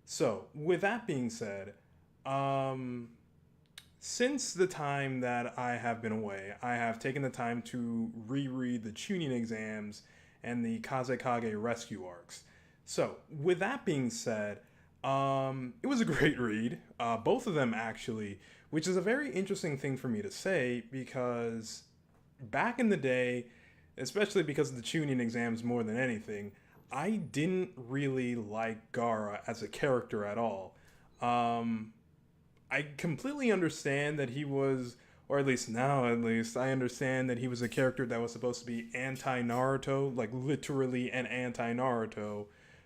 So, with that being said, um, since the time that I have been away, I have taken the time to reread the Chunin exams and the Kazekage rescue arcs. So, with that being said, it was a great read, both of them actually, which is a very interesting thing for me to say because back in the day, especially because of the tuning exams more than anything, I didn't really like Gara as a character at all. I completely understand that he was, or at least now at least, I understand that he was a character that was supposed to be anti Naruto, like literally an anti Naruto,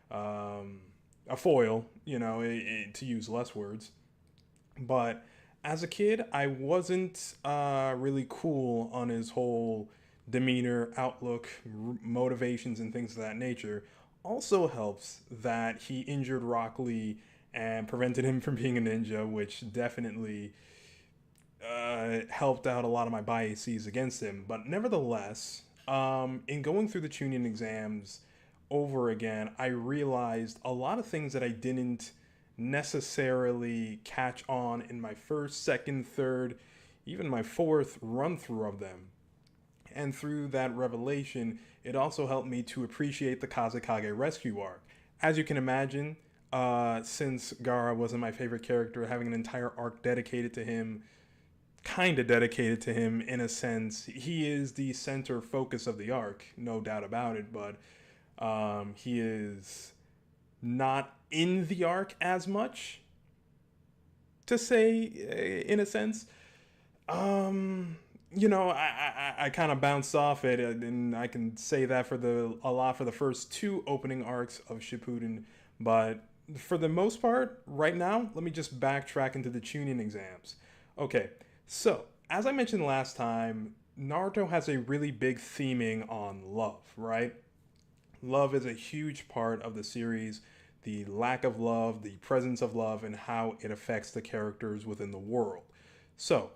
a foil, to use less words. But as a kid, I wasn't really cool on his whole demeanor, outlook, motivations, and things of that nature. Also helps that he injured Rock Lee and prevented him from being a ninja, which definitely helped out a lot of my biases against him. But nevertheless, in going through the tuning exams over again, I realized a lot of things that I didn't necessarily catch on in my first, second, third, even my fourth run through of them. And through that revelation, it also helped me to appreciate the Kazekage rescue arc. As you can imagine, since Gara wasn't my favorite character, having an entire arc dedicated to him, kind of dedicated to him in a sense, he is the center focus of the arc, no doubt about it, but he is not in the arc as much, to say, in a sense. I kind of bounced off it, and I can say that for a lot for the first two opening arcs of Shippuden. But for the most part, right now, let me just backtrack into the tuning exams. Okay, so as I mentioned last time, Naruto has a really big theming on love, right? Love is a huge part of the series. The lack of love, the presence of love, and how it affects the characters within the world. So,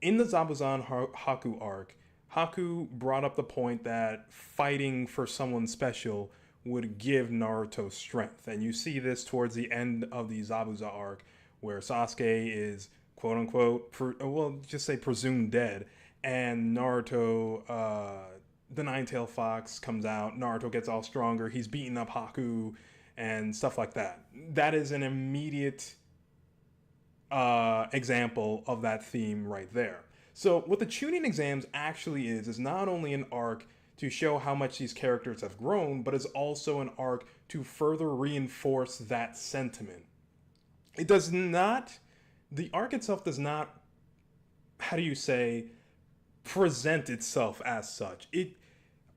in the Zabuzan Haku arc, Haku brought up the point that fighting for someone special would give Naruto strength. And you see this towards the end of the Zabuza arc, where Sasuke is quote unquote, well, just say presumed dead, and Naruto, the Nine-Tailed Fox comes out. Naruto gets all stronger. He's beating up Haku and stuff like that. That is an immediate example of that theme right there. So what the tuning exams actually is not only an arc to show how much these characters have grown, but is also an arc to further reinforce that sentiment. It does not, the arc itself does not, how do you say, present itself as such.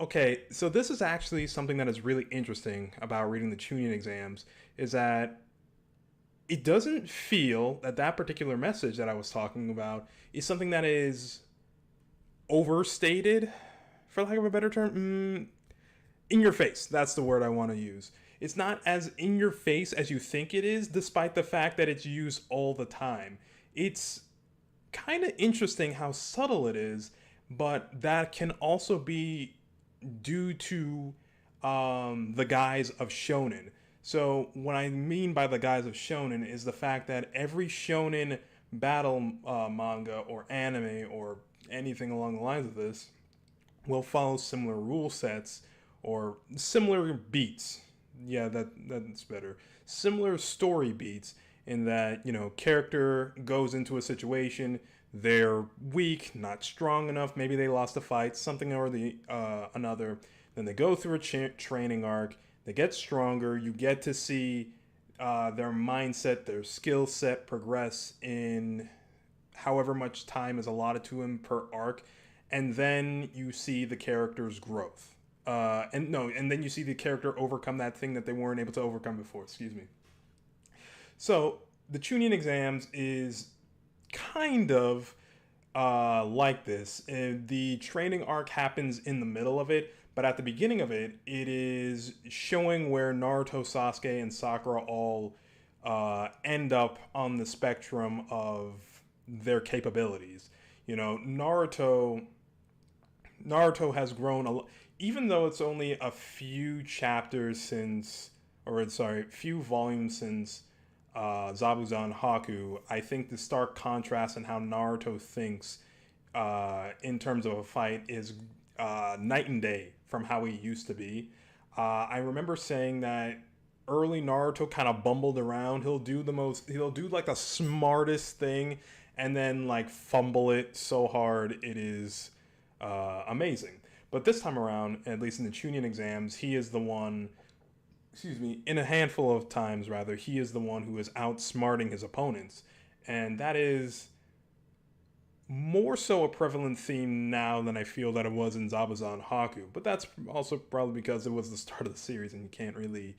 Okay, so this is actually something that is really interesting about reading the tuning exams, is that it doesn't feel that that particular message that I was talking about is something that is overstated, for lack of a better term. In your face. That's the word I want to use. It's not as in your face as you think it is, despite the fact that it's used all the time. It's kind of interesting how subtle it is, but that can also be due to the guise of shonen. So what I mean by the guise of shonen is the fact that every shonen battle manga or anime or anything along the lines of this will follow similar rule sets or similar beats. Yeah, that's better. Similar story beats in that, character goes into a situation, they're weak, not strong enough, maybe they lost a fight, something or the another. Then they go through a training arc, they get stronger, you get to see their mindset, their skill set progress in however much time is allotted to him per arc, and then you see the character's growth. And then you see the character overcome that thing that they weren't able to overcome before. Excuse me. So the Chunin exams is kind of like this. The training arc happens in the middle of it, but at the beginning of it, it is showing where Naruto, Sasuke, and Sakura all end up on the spectrum of their capabilities. Naruto has grown a lot, even though it's only a few chapters since, or sorry, few volumes since Zabuzan Haku, I think the stark contrast in how Naruto thinks in terms of a fight is night and day from how he used to be. I remember saying that early Naruto kind of bumbled around. He'll do like the smartest thing and then like fumble it so hard it is amazing. But this time around, at least in the Chunin exams, he is the one, excuse me, in a handful of times rather, he is the one who is outsmarting his opponents. And that is more so a prevalent theme now than I feel that it was in Zabazan Haku. But that's also probably because it was the start of the series and you can't really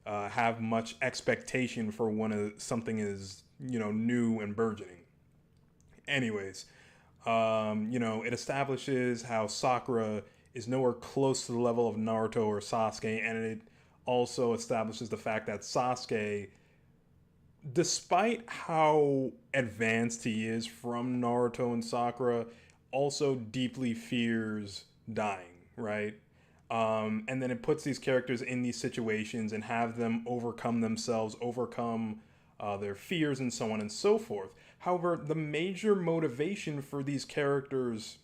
have much expectation for when something is, new and burgeoning. Anyways, it establishes how Sakura is nowhere close to the level of Naruto or Sasuke, and it also establishes the fact that Sasuke, despite how advanced he is from Naruto and Sakura, also deeply fears dying, right? And then it puts these characters in these situations and have them overcome themselves, overcome their fears, and so on and so forth. However, the major motivation for these characters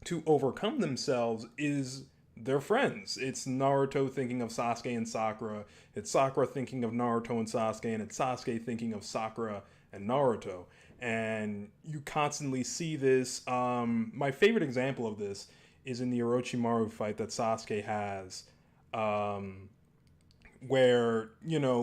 to overcome themselves is their friends. It's Naruto thinking of Sasuke and Sakura. It's Sakura thinking of Naruto and Sasuke, and it's Sasuke thinking of Sakura and Naruto. And you constantly see this. My favorite example of this is in the Orochimaru fight that Sasuke has, where,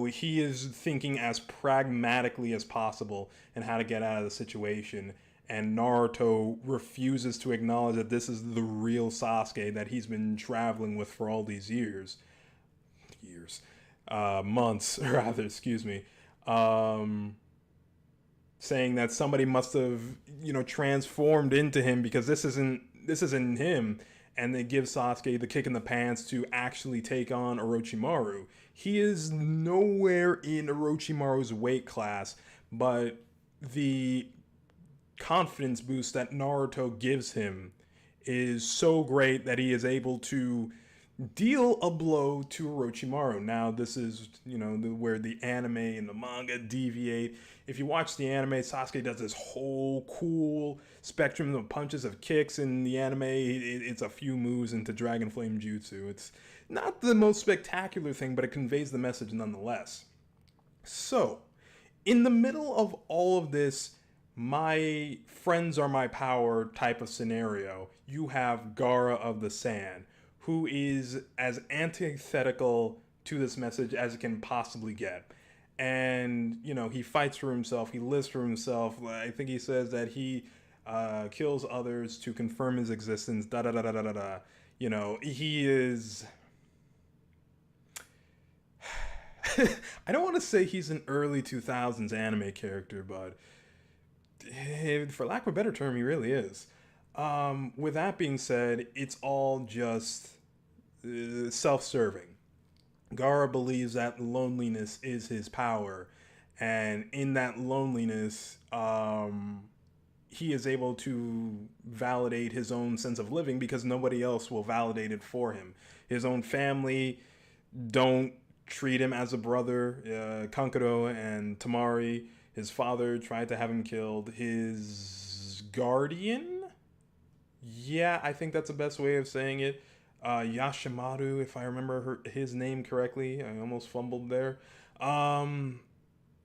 he is thinking as pragmatically as possible and how to get out of the situation. And Naruto refuses to acknowledge that this is the real Sasuke that he's been traveling with for all these months, rather, excuse me. Saying that somebody must have, transformed into him because this isn't him. And they give Sasuke the kick in the pants to actually take on Orochimaru. He is nowhere in Orochimaru's weight class, but the confidence boost that Naruto gives him is so great that he is able to deal a blow to Orochimaru. Now, this is, where the anime and the manga deviate. If you watch the anime, Sasuke does this whole cool spectrum of punches, of kicks. In the anime, it's a few moves into Dragon Flame Jutsu. It's not the most spectacular thing, but it conveys the message nonetheless. So, in the middle of all of this, my friends are my power type of scenario, you have Gaara of the Sand, who is as antithetical to this message as it can possibly get. And, he fights for himself, he lives for himself. I think he says that he kills others to confirm his existence, da da da da da da da. He is... I don't want to say he's an early 2000s anime character, but for lack of a better term, he really is. With that being said, it's all just self-serving. Gaara believes that loneliness is his power, and in that loneliness, he is able to validate his own sense of living because nobody else will validate it for him. His own family don't treat him as a brother. Kankuro and Tamari, his father, tried to have him killed. His guardian? Yeah, I think that's the best way of saying it. Yashimaru, if I remember his name correctly. I almost fumbled there.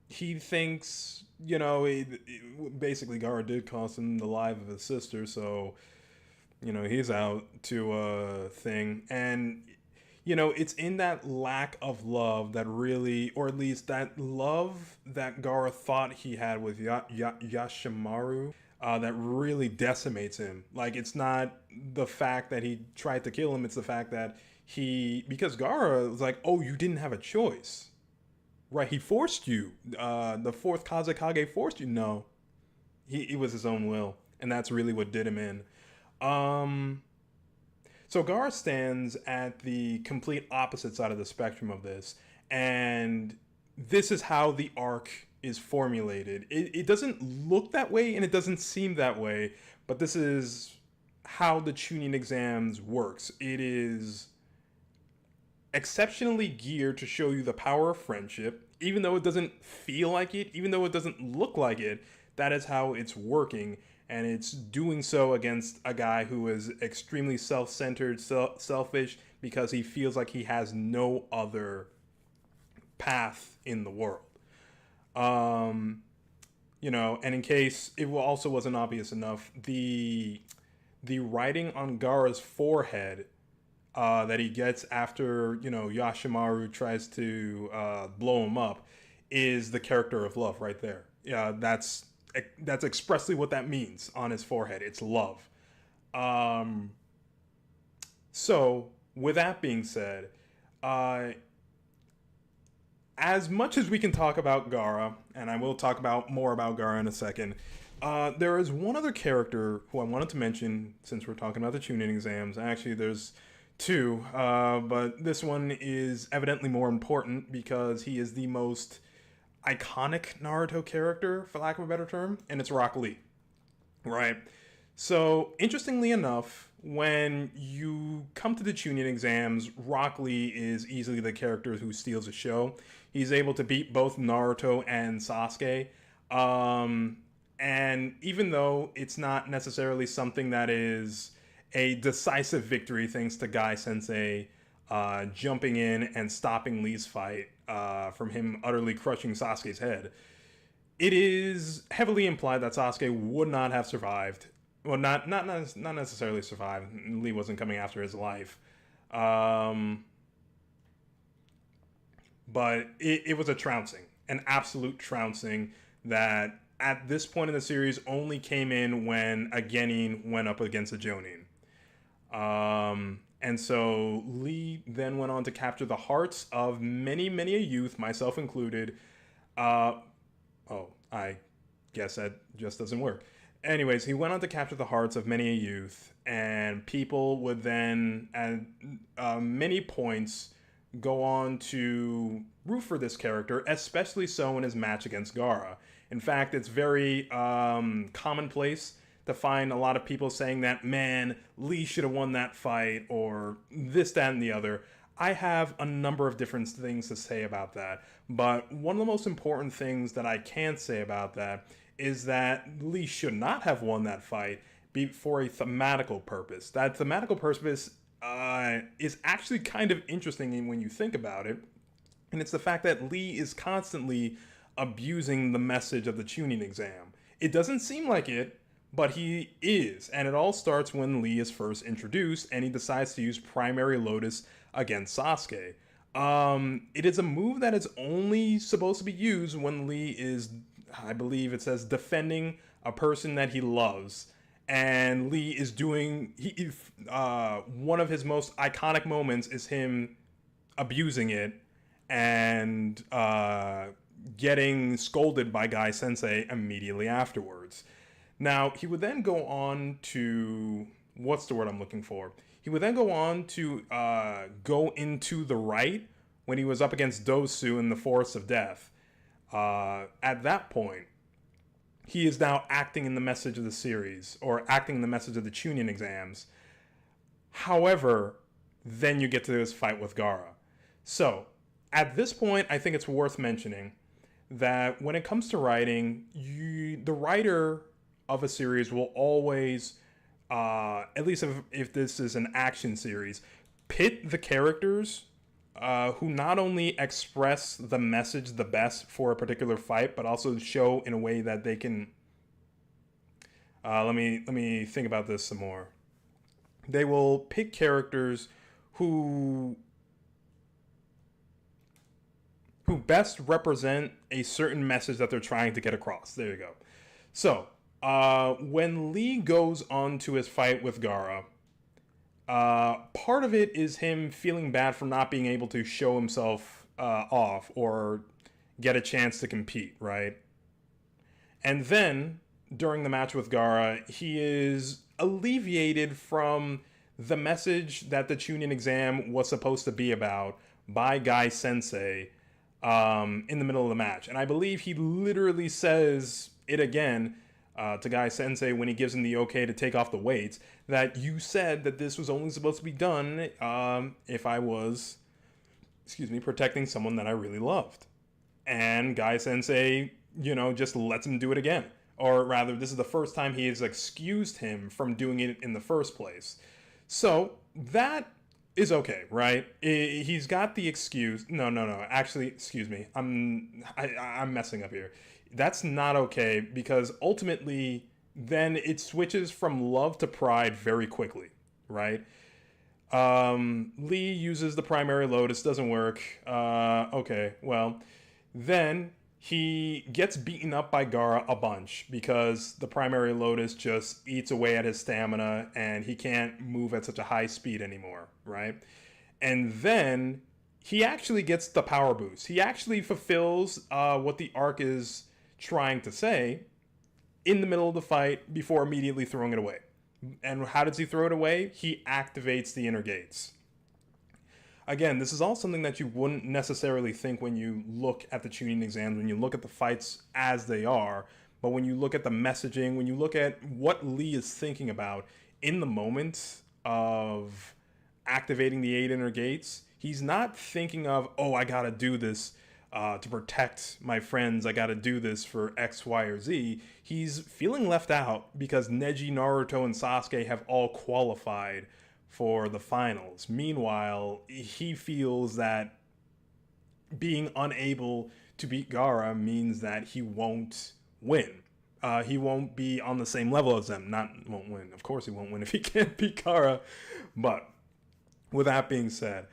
He thinks, basically Gaara did cost him the life of his sister, so, he's out to a thing. And, it's in that lack of love that really, or at least that love that Gaara thought he had with Yashimaru, that really decimates him. Like, it's not the fact that he tried to kill him, it's the fact that because Gaara was like, oh, you didn't have a choice. Right, he forced you. The fourth Kazekage forced you. No, it was his own will, and that's really what did him in. So Gaara stands at the complete opposite side of the spectrum of this, and this is how the arc is formulated. It doesn't look that way, and it doesn't seem that way, but this is how the Chunin exams works. It is exceptionally geared to show you the power of friendship. even though it doesn't feel like it, even though it doesn't look like it, that is how it's working. And it's doing so against a guy who is extremely self-centered, selfish, because he feels like he has no other path in the world. Um, and in case it also wasn't obvious enough, the writing on Gaara's forehead that he gets after Yashimaru tries to blow him up is the character of love right there. Yeah, that's expressly what that means on his forehead. It's love. Um, so with that being said, uh, as much as we can talk about Gaara, and I will talk about more about Gaara in a second, there is one other character who I wanted to mention since we're talking about the Chunin exams. Actually, there's two, but this one is evidently more important because he is the most iconic Naruto character, for lack of a better term, and it's Rock Lee, right? So, interestingly enough, when you come to the Chunin exams, Rock Lee is easily the character who steals the show. He's able to beat both Naruto and Sasuke. And even though it's not necessarily something that is a decisive victory, thanks to Guy Sensei jumping in and stopping Lee's fight from him utterly crushing Sasuke's head, it is heavily implied that Sasuke would not have survived. Well, not necessarily survived. Lee wasn't coming after his life. But it was a trouncing, an absolute trouncing that at this point in the series only came in when a Genin went up against a Jonin. And so Lee then went on to capture the hearts of many, many a youth, myself included. I guess that just doesn't work. Anyways, he went on to capture the hearts of many a youth, and people would then, at many points, go on to root for this character, especially so in his match against Gaara. In fact, it's very commonplace to find a lot of people saying that, man, Lee should have won that fight, or this, that, and the other. I have a number of different things to say about that, but one of the most important things that I can say about that is that Lee should not have won that fight for a thematical purpose. That thematical purpose is actually kind of interesting when you think about it, and it's the fact that Lee is constantly abusing the message of the Chunin exam. It doesn't seem like it, but he is, and it all starts when Lee is first introduced and he decides to use Primary Lotus against Sasuke. It is a move that is only supposed to be used when Lee is, I believe it says, defending a person that he loves. And Lee is doing, one of his most iconic moments is him abusing it and getting scolded by Guy Sensei immediately afterwards. Now, he would then go on to, what's the word I'm looking for? He would then go on to go into the right when he was up against Dosu in the Forest of Death. At that point, he is now acting in the message of the series, or acting in the message of the Chunin exams. However, then you get to this fight with Gaara. So, at this point, I think it's worth mentioning that when it comes to writing, the writer of a series will always, at least if this is an action series, pit the characters who not only express the message the best for a particular fight, but also show in a way that they can. Let me think about this some more. They will pick characters who best represent a certain message that they're trying to get across. There you go. So, when Lee goes on to his fight with Gaara, part of it is him feeling bad for not being able to show himself off or get a chance to compete, right? And then, during the match with Gaara, he is alleviated from the message that the Chunin exam was supposed to be about by Guy Sensei in the middle of the match. And I believe he literally says it again to Guy Sensei when he gives him the okay to take off the weights, that you said that this was only supposed to be done if I was, protecting someone that I really loved. And Guy Sensei, just lets him do it again. Or rather, this is the first time he has excused him from doing it in the first place. So that is okay, right? He's got the excuse. No, no, no. Actually, excuse me. I'm messing up here. That's not okay because ultimately, then it switches from love to pride very quickly, right? Lee uses the primary Lotus, doesn't work. Okay, well, then he gets beaten up by Gaara a bunch because the primary Lotus just eats away at his stamina and he can't move at such a high speed anymore, right? And then he actually gets the power boost. He actually fulfills what the arc is trying to say in the middle of the fight before immediately throwing it away. And how does he throw it away? He activates the inner gates. Again, this is all something that you wouldn't necessarily think when you look at the Chunin exams, when you look at the fights as they are, but when you look at the messaging, when you look at what Lee is thinking about in the moment of activating the 8 inner gates, he's not thinking of, oh, I gotta do this to protect my friends, I gotta do this for X, Y, or Z. He's feeling left out because Neji, Naruto, and Sasuke have all qualified for the finals. Meanwhile, he feels that being unable to beat Gaara means that he won't win. He won't be on the same level as them. Not won't win. Of course he won't win if he can't beat Gaara. But with that being said,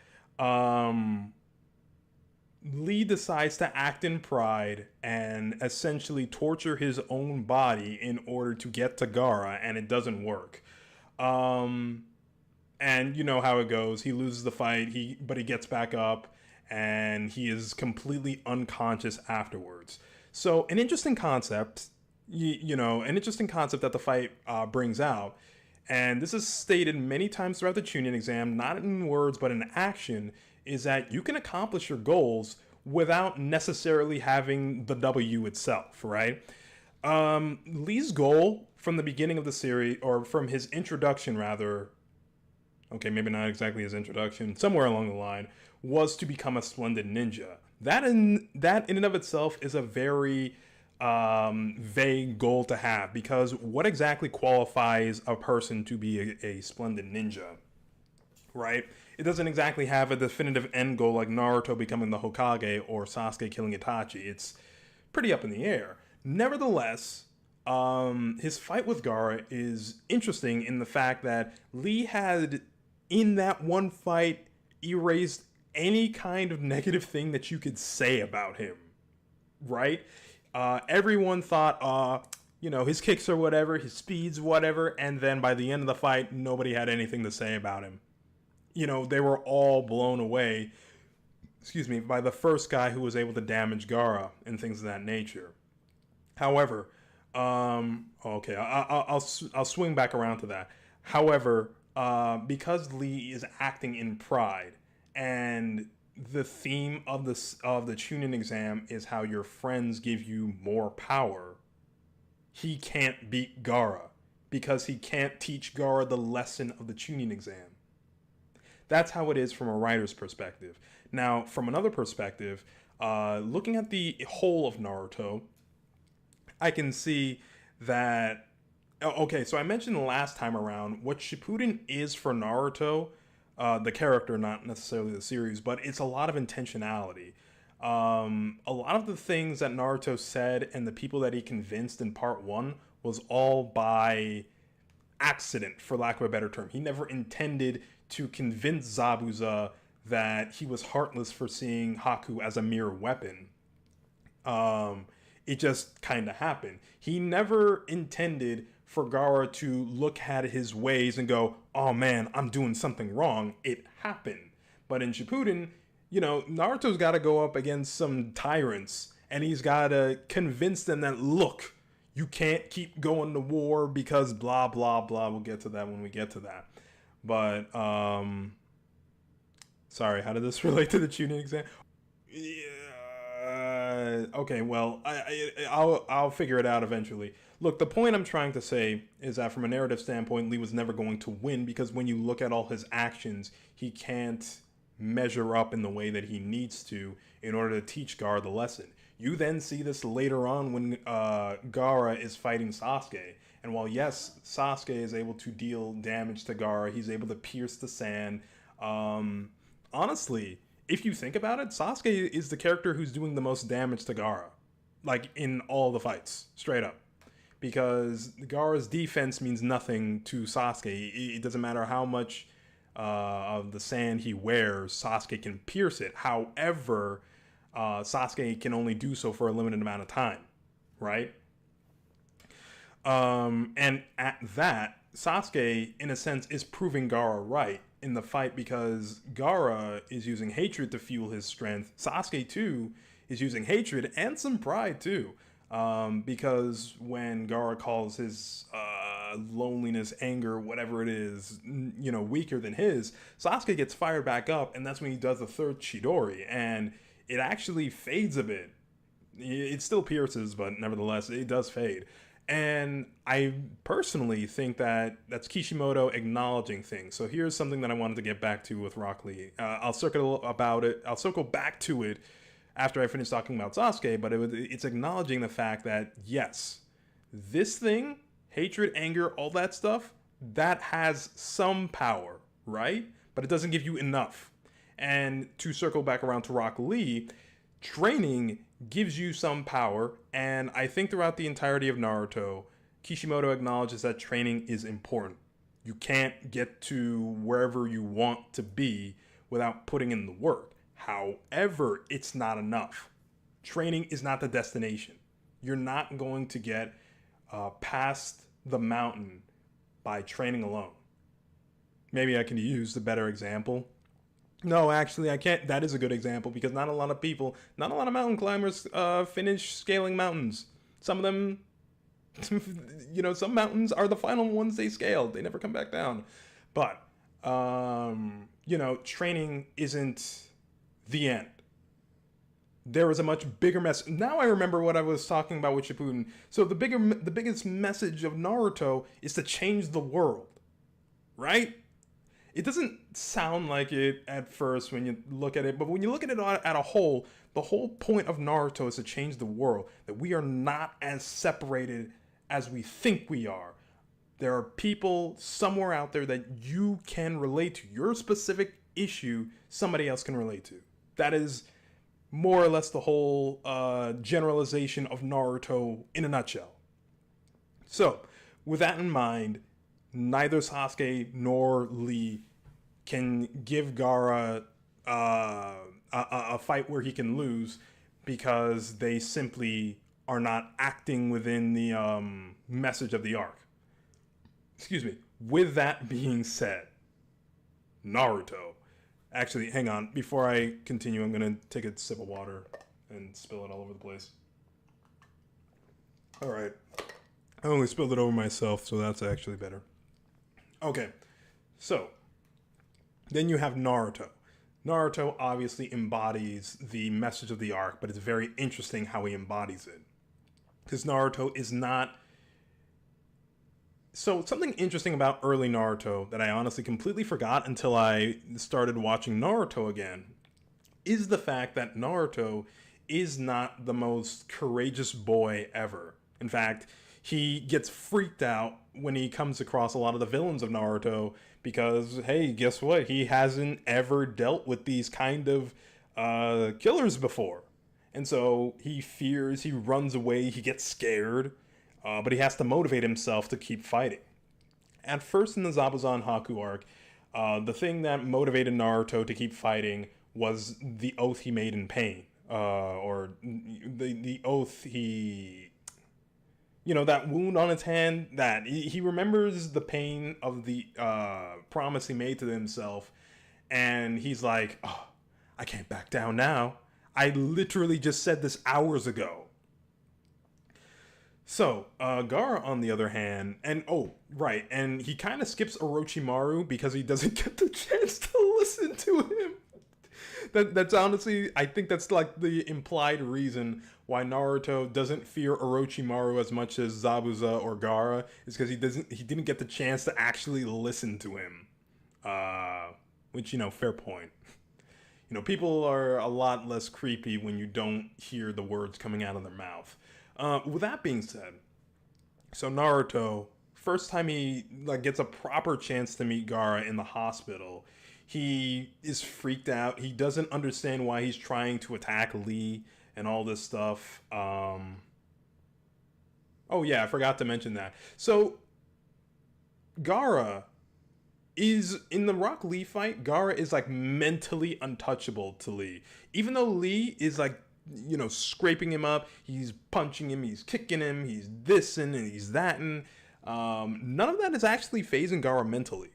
Lee decides to act in pride and essentially torture his own body in order to get to Gaara, and it doesn't work. And you know how it goes. He loses the fight, but he gets back up, and he is completely unconscious afterwards. So an interesting concept, an interesting concept that the fight brings out, and this is stated many times throughout the Chunin exam, not in words but in action, is that you can accomplish your goals without necessarily having the W itself, right? Lee's goal from the beginning of the series, or from his introduction rather, okay, maybe not exactly his introduction, somewhere along the line, was to become a splendid ninja. That in and of itself is a very vague goal to have, because what exactly qualifies a person to be a splendid ninja, right? It doesn't exactly have a definitive end goal like Naruto becoming the Hokage or Sasuke killing Itachi. It's pretty up in the air. Nevertheless, his fight with Gaara is interesting in the fact that Lee had, in that one fight, erased any kind of negative thing that you could say about him, right? Everyone thought, his kicks are whatever, his speed's whatever, and then by the end of the fight, nobody had anything to say about him. They were all blown away, by the first guy who was able to damage Gaara and things of that nature. However, okay, I'll swing back around to that. However, because Lee is acting in pride, and the theme of the Chunin exam is how your friends give you more power, he can't beat Gaara because he can't teach Gaara the lesson of the Chunin exam. That's how it is from a writer's perspective. Now, from another perspective, looking at the whole of Naruto, I can see that. Okay, so I mentioned the last time around what Shippuden is for Naruto, the character, not necessarily the series, but it's a lot of intentionality. A lot of the things that Naruto said and the people that he convinced in part 1 was all by accident, for lack of a better term. He never intended to convince Zabuza that he was heartless for seeing Haku as a mere weapon. It just kind of happened. He never intended for Gaara to look at his ways and go, oh man, I'm doing something wrong. It happened. But in Shippuden, Naruto's got to go up against some tyrants, and he's got to convince them that, look, you can't keep going to war because blah, blah, blah. We'll get to that when we get to that. But, sorry, how did this relate to the Chunin exam? Okay, well, I'll figure it out eventually. Look, the point I'm trying to say is that from a narrative standpoint, Lee was never going to win because when you look at all his actions, he can't measure up in the way that he needs to in order to teach Gaara the lesson. You then see this later on when Gaara is fighting Sasuke. And while, yes, Sasuke is able to deal damage to Gaara, he's able to pierce the sand. Honestly, if you think about it, Sasuke is the character who's doing the most damage to Gaara. Like, in all the fights, straight up. Because Gaara's defense means nothing to Sasuke. It doesn't matter how much of the sand he wears, Sasuke can pierce it. However, Sasuke can only do so for a limited amount of time, right? And at that, Sasuke, in a sense, is proving Gaara right in the fight because Gaara is using hatred to fuel his strength. Sasuke, too, is using hatred and some pride, too. Because when Gaara calls his loneliness, anger, whatever it is, weaker than his, Sasuke gets fired back up, and that's when he does the third Chidori, and it actually fades a bit. It still pierces, but nevertheless, it does fade. And I personally think that that's Kishimoto acknowledging things. So here's something that I wanted to get back to with Rock Lee. I'll circle back to it after I finish talking about Sasuke, but it's acknowledging the fact that, yes, this thing, hatred, anger, all that stuff, that has some power, right? But it doesn't give you enough. And to circle back around to Rock Lee, training gives you some power, and I think throughout the entirety of Naruto, Kishimoto acknowledges that training is important. You can't get to wherever you want to be without putting in the work. However, it's not enough. Training is not the destination. You're not going to get past the mountain by training alone. Maybe I can use the better example. No, actually, I can't. That is a good example because not a lot of mountain climbers finish scaling mountains. Some of them, some mountains are the final ones they scaled. They never come back down. But, training isn't the end. There is a much bigger message. Now I remember what I was talking about with Shippuden. So the biggest message of Naruto is to change the world, right? It doesn't sound like it at first when you look at it, but when you look at it at a whole, the whole point of Naruto is to change the world. That we are not as separated as we think we are. There are people somewhere out there that you can relate to. Your specific issue, somebody else can relate to. That is more or less the whole generalization of Naruto in a nutshell. So, with that in mind, neither Sasuke nor Lee can give Gaara a fight where he can lose because they simply are not acting within the message of the arc. Excuse me. With that being said, Naruto. Actually, hang on. Before I continue, I'm going to take a sip of water and spill it all over the place. All right. I only spilled it over myself, so that's actually better. Okay, so then you have Naruto. Naruto obviously embodies the message of the arc, but it's very interesting how he embodies it. Because Naruto is not... So something interesting about early Naruto that I honestly completely forgot until I started watching Naruto again is the fact that Naruto is not the most courageous boy ever. In fact, he gets freaked out when he comes across a lot of the villains of Naruto because, hey, guess what? He hasn't ever dealt with these kind of killers before. And so he fears, he runs away, he gets scared, but he has to motivate himself to keep fighting. At first in the Zabuza Haku arc, the thing that motivated Naruto to keep fighting was the oath he made in pain. Or the oath he... that wound on his hand, that he remembers the pain of the promise he made to himself. And he's like, oh, I can't back down now. I literally just said this hours ago. So, Gaara, on the other hand, and he kind of skips Orochimaru because he doesn't get the chance to listen to him. That's honestly, I think that's like the implied reason why Naruto doesn't fear Orochimaru as much as Zabuza or Gaara, is because he didn't get the chance to actually listen to him. Which, fair point. People are a lot less creepy when you don't hear the words coming out of their mouth. With that being said, so Naruto, first time he gets a proper chance to meet Gaara in the hospital, he is freaked out. He doesn't understand why he's trying to attack Lee and all this stuff. Oh yeah, I forgot to mention that. So Gaara is in the Rock Lee fight. Gaara is mentally untouchable to Lee, even though Lee is scraping him up. He's punching him. He's kicking him. He's this and he's that and none of that is actually phasing Gaara mentally,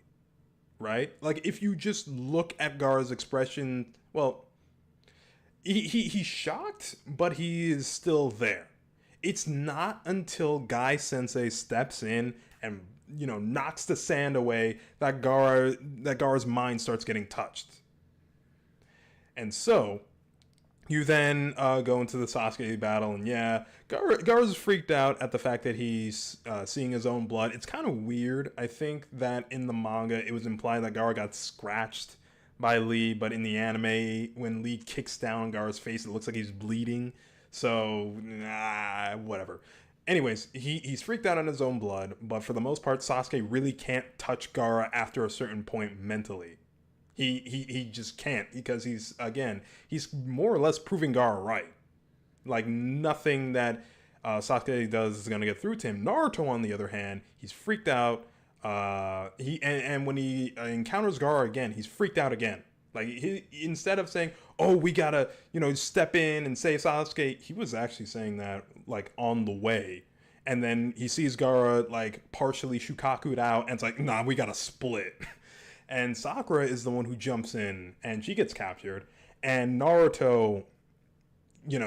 right? If you just look at Gaara's expression, well, he's shocked, but he is still there. It's not until Guy Sensei steps in and knocks the sand away that Gaara's mind starts getting touched. And so you then go into the Sasuke battle, and yeah, Gaara's freaked out at the fact that he's seeing his own blood. It's kind of weird. I think that in the manga, it was implied that Gaara got scratched by Lee, but in the anime, when Lee kicks down on Gaara's face, it looks like he's bleeding. So, whatever. Anyways, he's freaked out on his own blood, but for the most part, Sasuke really can't touch Gaara after a certain point mentally. He just can't, because he's more or less proving Gaara right. Nothing that Sasuke does is going to get through to him. Naruto, on the other hand, he's freaked out. And when he encounters Gaara again, he's freaked out again. Instead of saying, "Oh, we gotta, step in and save Sasuke," he was actually saying that on the way, and then he sees Gaara partially Shukaku'd out, and it's like, "Nah, we gotta split." And Sakura is the one who jumps in, and she gets captured, and Naruto,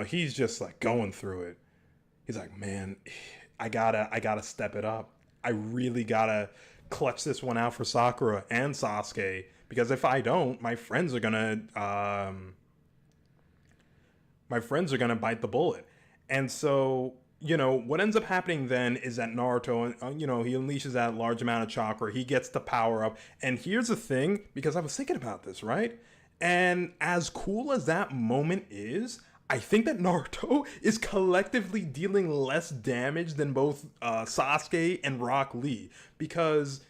he's just going through it. He's like, "Man, I gotta step it up. I really gotta clutch this one out for Sakura and Sasuke, because if I don't, my friends are gonna bite the bullet." And so, what ends up happening then is that Naruto, he unleashes that large amount of chakra. He gets the power up. And here's the thing, because I was thinking about this, right? And as cool as that moment is, I think that Naruto is collectively dealing less damage than both Sasuke and Rock Lee. Because,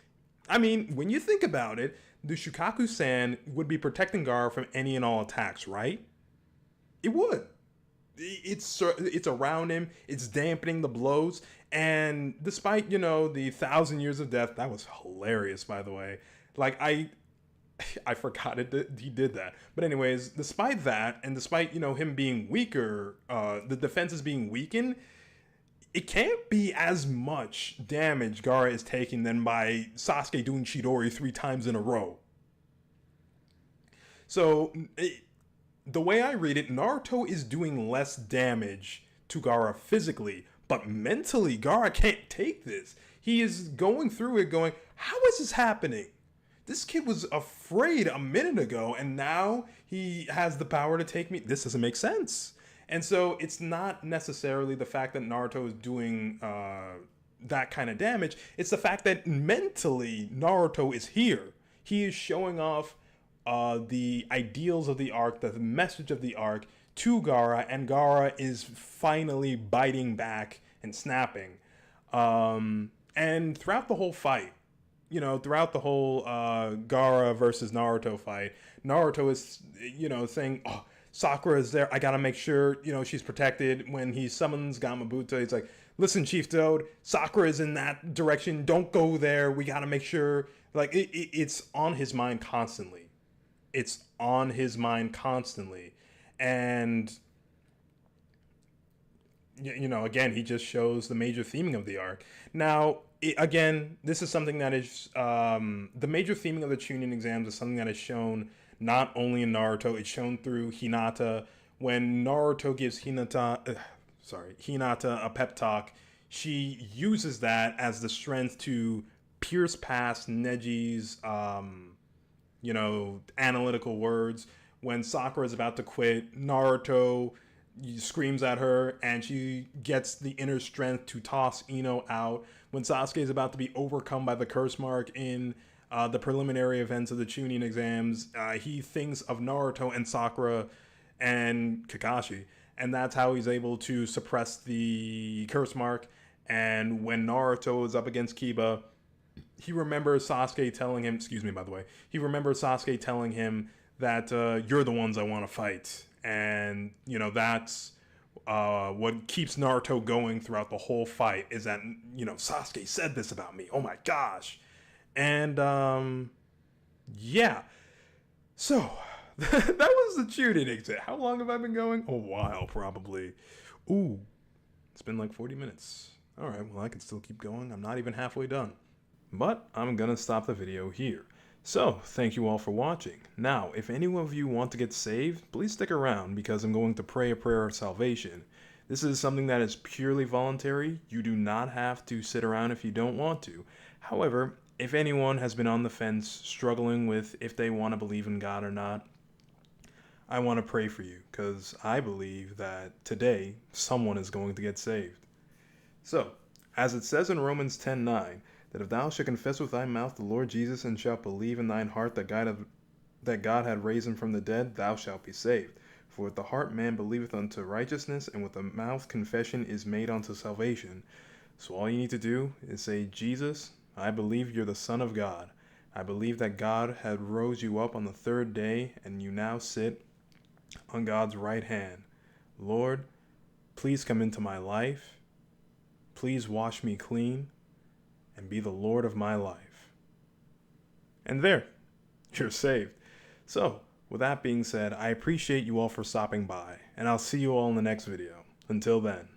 when you think about it, the Shukaku-san would be protecting Gaara from any and all attacks, right? It would. It's around him. It's dampening the blows. And despite, the 1,000 years of death, that was hilarious, by the way. I forgot he did that. But anyways, despite that, and despite, him being weaker, the defenses being weakened, it can't be as much damage Gaara is taking than by Sasuke doing Chidori 3 times in a row. So, the way I read it, Naruto is doing less damage to Gaara physically, but mentally, Gaara can't take this. He is going through it going, "How is this happening? This kid was afraid a minute ago, and now he has the power to take me. This doesn't make sense." And so it's not necessarily the fact that Naruto is doing that kind of damage. It's the fact that mentally Naruto is here. He is showing off the ideals of the arc, the message of the arc to Gaara, and Gaara is finally biting back and snapping. And throughout the whole fight, throughout the whole Gaara versus Naruto fight, Naruto is, saying, "Oh, Sakura is there. I gotta make sure, she's protected." When he summons Gamabuta, he's like, "Listen, Chief Toad, Sakura is in that direction. Don't go there. We gotta make sure." It's on his mind constantly. It's on his mind constantly. And, again, he just shows the major theming of the arc. Now, again, this is something that is, the major theming of the Chunin exams is something that is shown not only in Naruto, it's shown through Hinata. When Naruto gives Hinata a pep talk, she uses that as the strength to pierce past Neji's, analytical words. When Sakura is about to quit, Naruto screams at her, and she gets the inner strength to toss Ino out. When Sasuke is about to be overcome by the curse mark in the preliminary events of the Chunin exams, he thinks of Naruto and Sakura and Kakashi, and that's how he's able to suppress the curse mark. And when Naruto is up against Kiba, he remembers Sasuke telling him, excuse me, by the way, he remembers Sasuke telling him that you're the ones I want to fight. And, you know, that's what keeps Naruto going throughout the whole fight is that, you know, Sasuke said this about me. Oh my gosh. And, yeah. So, that was the Chunin exam. How long have I been going? A while, probably. Ooh, it's been like 40 minutes. All right, well, I can still keep going. I'm not even halfway done. But I'm gonna stop the video here. So, thank you all for watching. Now, if any of you want to get saved, please stick around because I'm going to pray a prayer of salvation. This is something that is purely voluntary. You do not have to sit around if you don't want to. However, if anyone has been on the fence, struggling with if they want to believe in God or not, I want to pray for you because I believe that today someone is going to get saved. So, as it says in Romans 10:9, that if thou shalt confess with thy mouth the Lord Jesus and shalt believe in thine heart that God had raised him from the dead, thou shalt be saved. For with the heart man believeth unto righteousness, and with the mouth confession is made unto salvation. So all you need to do is say, Jesus, I believe you're the Son of God. I believe that God had rose you up on the third day, and you now sit on God's right hand. Lord, please come into my life. Please wash me clean and be the Lord of my life. And there, you're saved. So, with that being said, I appreciate you all for stopping by, and I'll see you all in the next video. Until then.